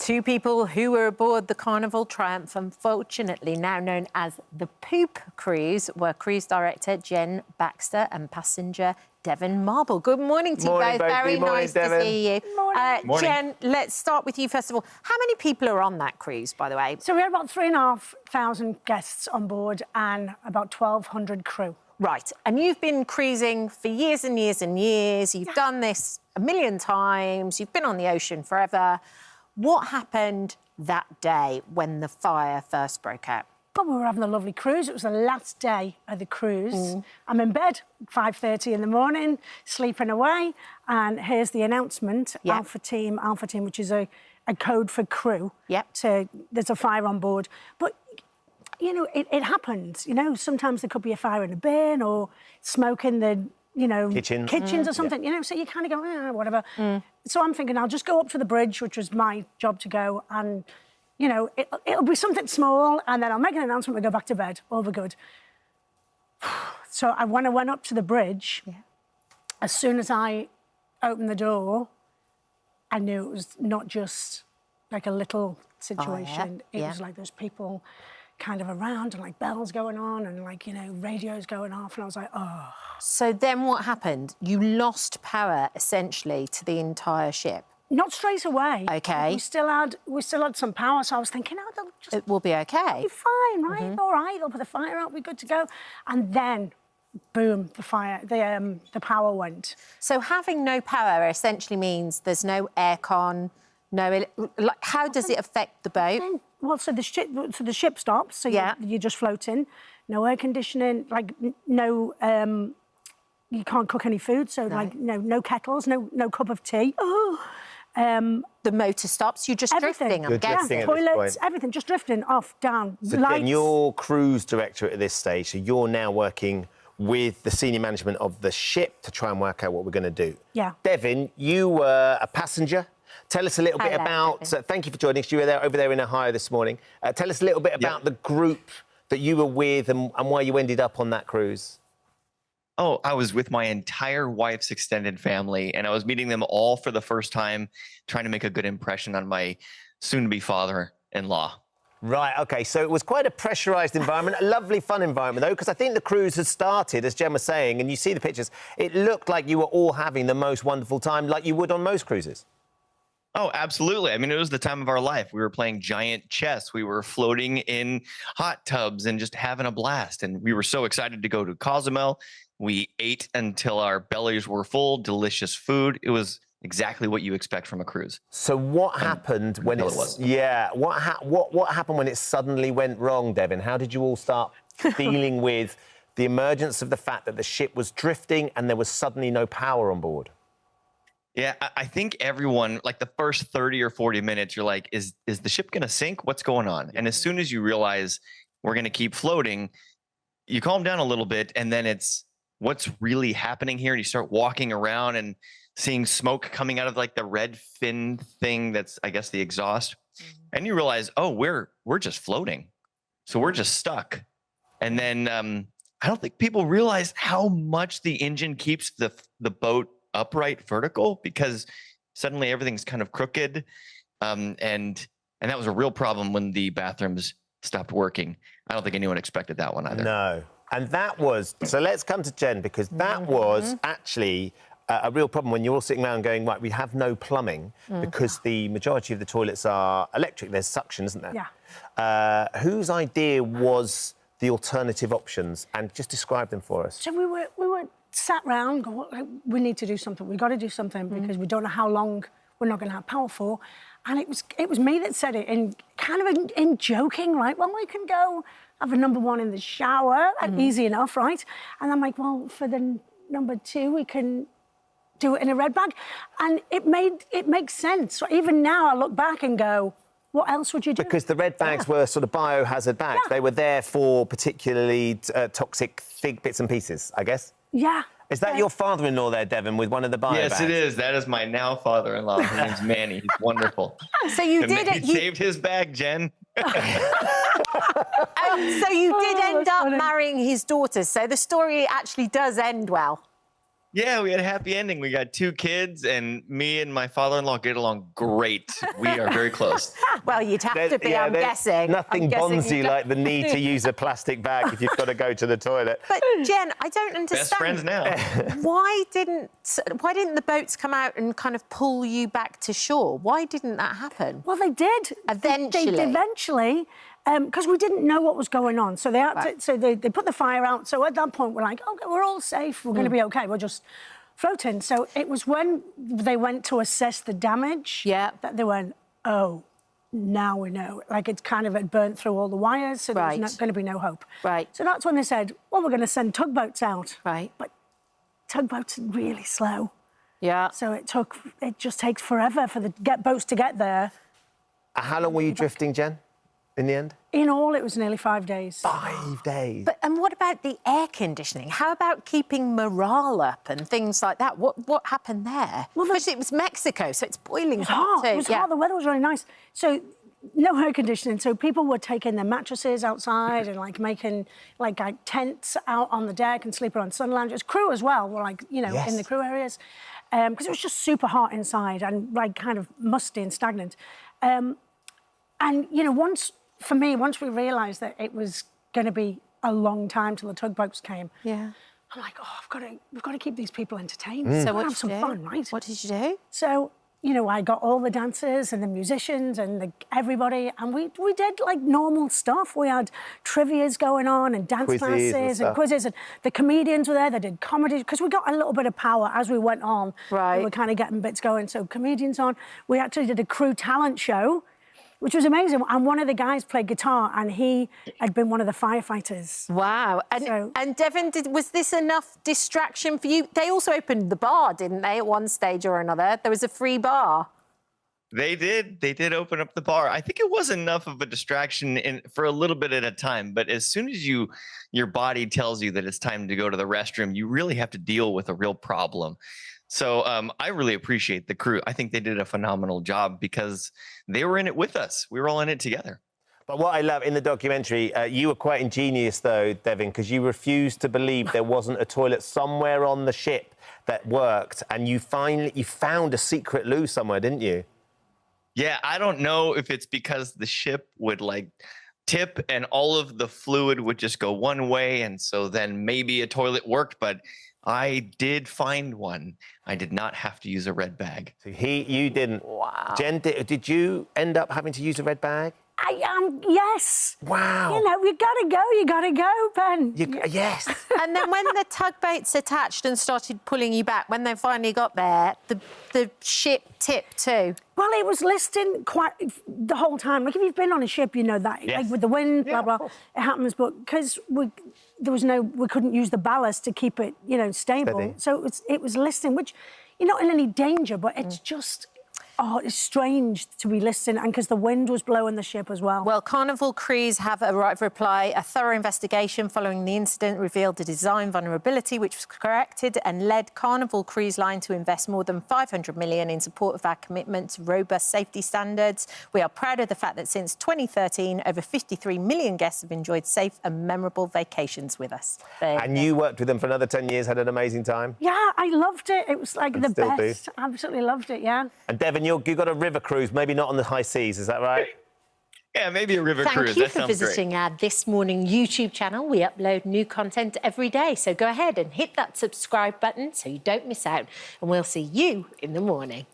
Two people who were aboard the Carnival Triumph, unfortunately now known as the Poop Cruise, were cruise director Jen Baxter and passenger Devon Marble. Good morning to you both. Very nice to see you. Morning. Jen, let's start with you first of all. How many people are on that cruise, by the way? So we had about 3,500 guests on board and about 1,200 crew. Right, and you've been cruising for years and years and years. You've done this a million times. You've been on the ocean forever. What happened that day when the fire first broke out? Well, we were having a lovely cruise. It was the last day of the cruise. I'm in bed, 5:30 in the morning, sleeping away, and here's the announcement, Alpha Team, which is a code for crew. There's a fire on board. But, you know, it happens. You know, sometimes there could be a fire in a bin or smoke in the, you know, kitchens or something, you know, so you kind of go, whatever. So I'm thinking I'll just go up to the bridge, which was my job to go, and, you know, it'll be something small, and then I'll make an announcement and go back to bed. All for good. So when I went up to the bridge, as soon as I opened the door, I knew it was not just like a little situation. It was like there's people kind of around and like bells going on and like, you know, radios going off, and I was like, oh. So then what happened? You lost power essentially to the entire ship. Not straight away. Okay. We still had some power, so I was thinking, oh, they'll just... It will be okay. It'll be fine, right? All right, they'll put the fire out, we're good to go. And then, boom, the power went. So having no power essentially means there's no aircon, how does it affect the boat? Well, so the ship stops, so you're just floating. No air conditioning, like no, you can't cook any food, so like no kettles, no cup of tea. The motor stops, you're just drifting, I'm guessing. Toilets, everything, just drifting off, down. So Jen, you're cruise director at this stage, so you're now working with the senior management of the ship to try and work out what we're going to do. Yeah. Devon, you were a passenger. Tell us a little bit about... thank you for joining us. You were over there in Ohio this morning. Tell us a little bit about the group that you were with and why you ended up on that cruise. Oh, I was with my entire wife's extended family, and I was meeting them all for the first time, trying to make a good impression on my soon-to-be father-in-law. Right, OK, so it was quite a pressurised environment, a lovely, fun environment, though, because I think the cruise had started, as Jen was saying, and you see the pictures, it looked like you were all having the most wonderful time, like you would on most cruises. Oh, absolutely. I mean, it was the time of our life. We were playing giant chess. We were floating in hot tubs and just having a blast. And we were so excited to go to Cozumel. We ate until our bellies were full, delicious food. It was exactly what you expect from a cruise. So what happened when it was? What happened when it suddenly went wrong, Devon? How did you all start dealing with the emergence of the fact that the ship was drifting and there was suddenly no power on board? Yeah, I think everyone, like the first 30 or 40 minutes, you're like, is the ship going to sink? What's going on? And as soon as you realize we're going to keep floating, you calm down a little bit, and then it's what's really happening here. And you start walking around and seeing smoke coming out of like the red fin thing that's, I guess, the exhaust. And you realize, oh, we're just floating. So we're just stuck. And then I don't think people realize how much the engine keeps the boat upright vertical, because suddenly everything's kind of crooked, and that was a real problem when the bathrooms stopped working. I don't think anyone expected that one either. No, and that was, so let's come to Jen, because that was actually a real problem when you're all sitting around going, right, we have no plumbing because the majority of the toilets are electric. There's suction, isn't there? Yeah. Whose idea was the alternative options, and just describe them for us? So we were sat round, we need to do something. We've got to do something because we don't know how long we're not going to have power for. And it was me that said it in kind of in joking, right? Well, we can go have a #1 in the shower, easy enough, right? And I'm like, well, for the #2, we can do it in a red bag. And it makes sense. So even now, I look back and go, what else would you do? Because the red bags were sort of biohazard bags. They were there for particularly toxic thick bits and pieces, I guess. Yeah. Is that your father-in-law there, Devon, with one of the bio bags? Yes, it is. That is my now father-in-law. His name's Manny. He's wonderful. So you did it. He saved his bag, Jen. So you did end up marrying his daughters. So the story actually does end well. Yeah, we had a happy ending. We got 2 kids, and me and my father-in-law get along great. We are very close. Well, you'd have to be, I'm guessing. Nothing bonds you like the need to use a plastic bag if you've got to go to the toilet. But, Jen, I don't understand. Best friends now. Why didn't the boats come out and kind of pull you back to shore? Why didn't that happen? Well, they did. Eventually. They eventually, because we didn't know what was going on. So they had to, they put the fire out. So at that point, we're like, okay, we're all safe. We're going to be okay. We're just floating. So it was when they went to assess the damage that they went, oh, now we know. Like, it's kind of had burnt through all the wires, so there's not going to be no hope. Right. So that's when they said, well, we're going to send tugboats out. Right. But tugboats are really slow. Yeah. So it just takes forever for the boats to get there. How long were you drifting, Jen, in the end? In all, it was nearly 5 days. 5 days. And what about the air conditioning? How about keeping morale up and things like that? What happened there? Well, because it was Mexico, so it's boiling hot too. It was hot. The weather was really nice. So no air conditioning. So people were taking their mattresses outside and making tents out on the deck and sleeping on sun lounges. Crew as well were in the crew areas because it was just super hot inside and kind of musty and stagnant. And once we realised that it was going to be a long time till the tugboats came, I'm like, we've got to keep these people entertained. So what have some fun, right? What did you do? So, I got all the dancers and the musicians and everybody, and we did normal stuff. We had trivias going on and dance classes and quizzes, and the comedians were there. They did comedy because we got a little bit of power as we went on. Right. We were kind of getting bits going. So comedians on. We actually did a crew talent show, which was amazing. And one of the guys played guitar, and he had been one of the firefighters. Wow. And Devin, was this enough distraction for you? They also opened the bar, didn't they, at one stage or another? There was a free bar. They did open up the bar. I think it was enough of a distraction for a little bit at a time. But as soon as your body tells you that it's time to go to the restroom, you really have to deal with a real problem. So I really appreciate the crew. I think they did a phenomenal job because they were in it with us. We were all in it together. But what I love in the documentary, you were quite ingenious, though, Devin, because you refused to believe there wasn't a toilet somewhere on the ship that worked, and you found a secret loo somewhere, didn't you? Yeah, I don't know if it's because the ship would tip and all of the fluid would just go one way, and so then maybe a toilet worked, but I did find one. I did not have to use a red bag. So you didn't. Wow. Jen, did you end up having to use a red bag? Yes. Wow. You gotta go, Ben. Yes. And then when the tugboats attached and started pulling you back, when they finally got there, the ship tipped too. Well, it was listing quite the whole time. If you've been on a ship, you know that. Yes. With the wind, blah, blah, it happens. But because we couldn't use the ballast to keep it, stable. Steady. So it was listing, which you're not in any danger, but it's just... Oh, it's strange to be listening, and because the wind was blowing the ship as well. Well, Carnival crews have a right of reply. A thorough investigation following the incident revealed a design vulnerability, which was corrected and led Carnival Cruise Line to invest more than $500 million in support of our commitment to robust safety standards. We are proud of the fact that since 2013, over 53 million guests have enjoyed safe and memorable vacations with us. And you worked with them for another 10 years, had an amazing time? Yeah, I loved it. It was the best. Absolutely loved it, yeah. And Devin, you got a river cruise, maybe not on the high seas, is that right? Yeah, maybe a river cruise. Thank you for visiting our This Morning YouTube channel. We upload new content every day, so go ahead and hit that subscribe button so you don't miss out, and we'll see you in the morning.